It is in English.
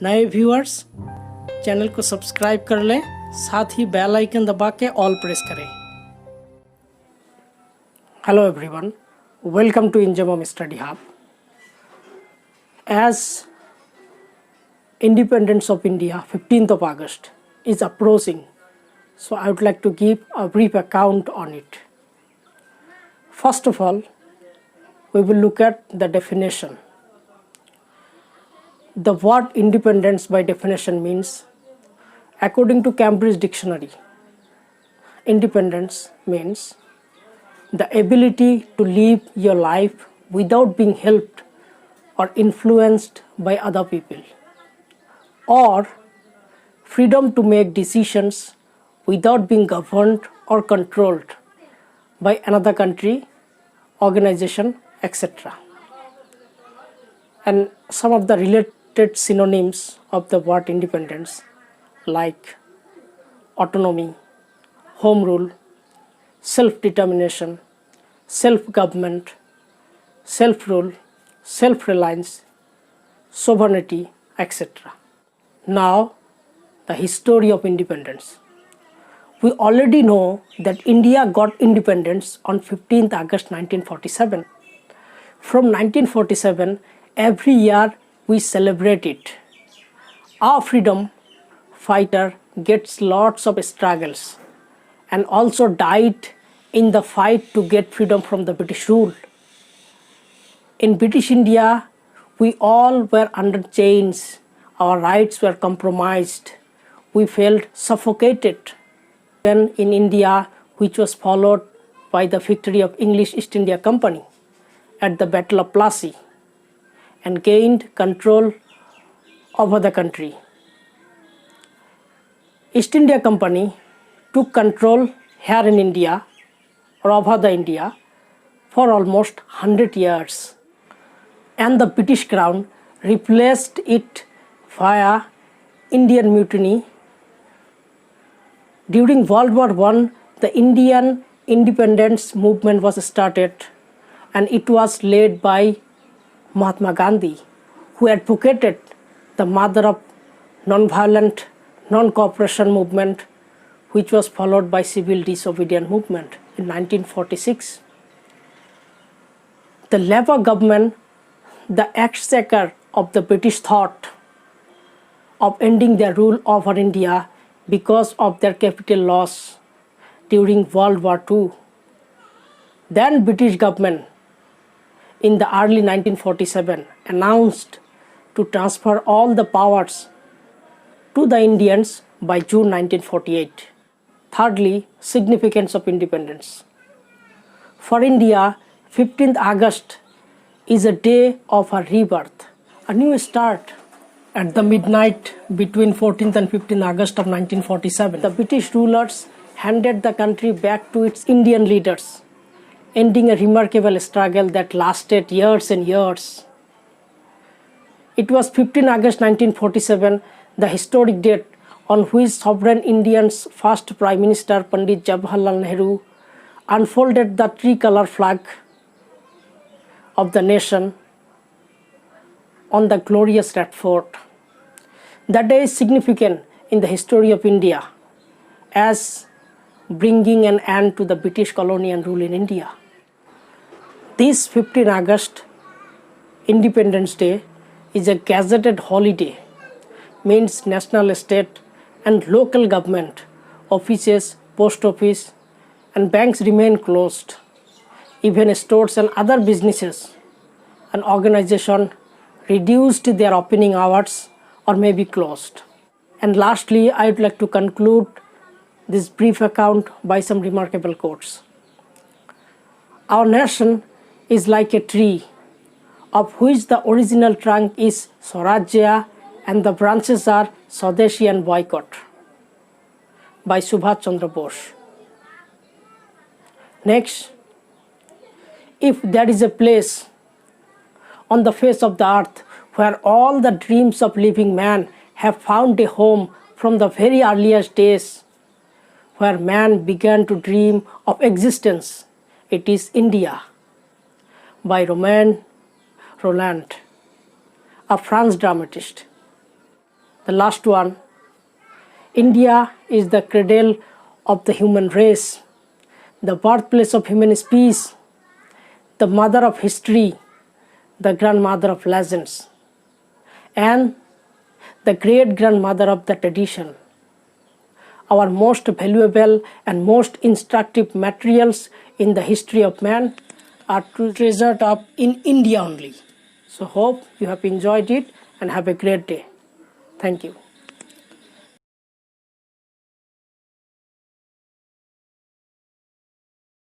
नए viewers channel को subscribe कर लें, साथ ही बेल आइकन दबा के ऑल प्रेस करें। Hello everyone, welcome to Injamam Study Hub. As independence of India, 15th of August is approaching, so I would like to give a brief account on it. First of all, we will look at the definition. The word independence by definition means, according to Cambridge Dictionary, independence means the ability to live your life without being helped or influenced by other people, or freedom to make decisions without being governed or controlled by another country, organization, etc. And some of the related synonyms of the word independence like autonomy, home rule, self-determination, self-government, self-rule, self-reliance, sovereignty, etc. Now, the history of independence. We already know that India got independence on 15th August 1947. From 1947, every year we celebrate it. Our freedom fighter gets lots of struggles and also died in the fight to get freedom from the British rule. In British India, we all were under chains. Our rights were compromised. We felt suffocated. Then in India, which was followed by the victory of English East India Company at the Battle of Plassey, and gained control over the country. East India Company took control here in India or over the India for almost 100 years, and the British Crown replaced it via Indian Mutiny. During World War I, the Indian independence movement was started, and it was led by Mahatma Gandhi, who advocated the mother of non-violent, non-cooperation movement, which was followed by civil disobedience movement in 1946. The Labour government, the exchequer of the British, thought of ending their rule over India because of their capital loss during World War II. Then British government in the early 1947 announced to transfer all the powers to the Indians by June 1948. Thirdly, significance of independence. For India, 15th August is a day of a rebirth, a new start. At the midnight between 14th and 15th August of 1947, the British rulers handed the country back to its Indian leaders, ending a remarkable struggle that lasted years and years. It was 15 August 1947, the historic date on which sovereign India's first Prime Minister Pandit Jawaharlal Nehru unfolded the tricolour flag of the nation on the glorious Red Fort. That day is significant in the history of India as bringing an end to the British colonial rule in India. This 15 August Independence Day is a gazetted holiday, means national, state and local government offices, post office and banks remain closed. Even stores and other businesses and organizations reduced their opening hours or may be closed. And lastly, I would like to conclude this brief account by some remarkable quotes. Our nation is like a tree, of which the original trunk is Swarajya and the branches are Swadeshi and boycott, by Subhash Chandra Bose. Next, if there is a place on the face of the earth where all the dreams of living man have found a home from the very earliest days, where man began to dream of existence, it is India, by Romain Rolland, a French dramatist. The last one, India is the cradle of the human race, the birthplace of human species, the mother of history, the grandmother of legends, and the great grandmother of the tradition. Our most valuable and most instructive materials in the history of man are treasured up in India only. So hope you have enjoyed it and have a great day. Thank you.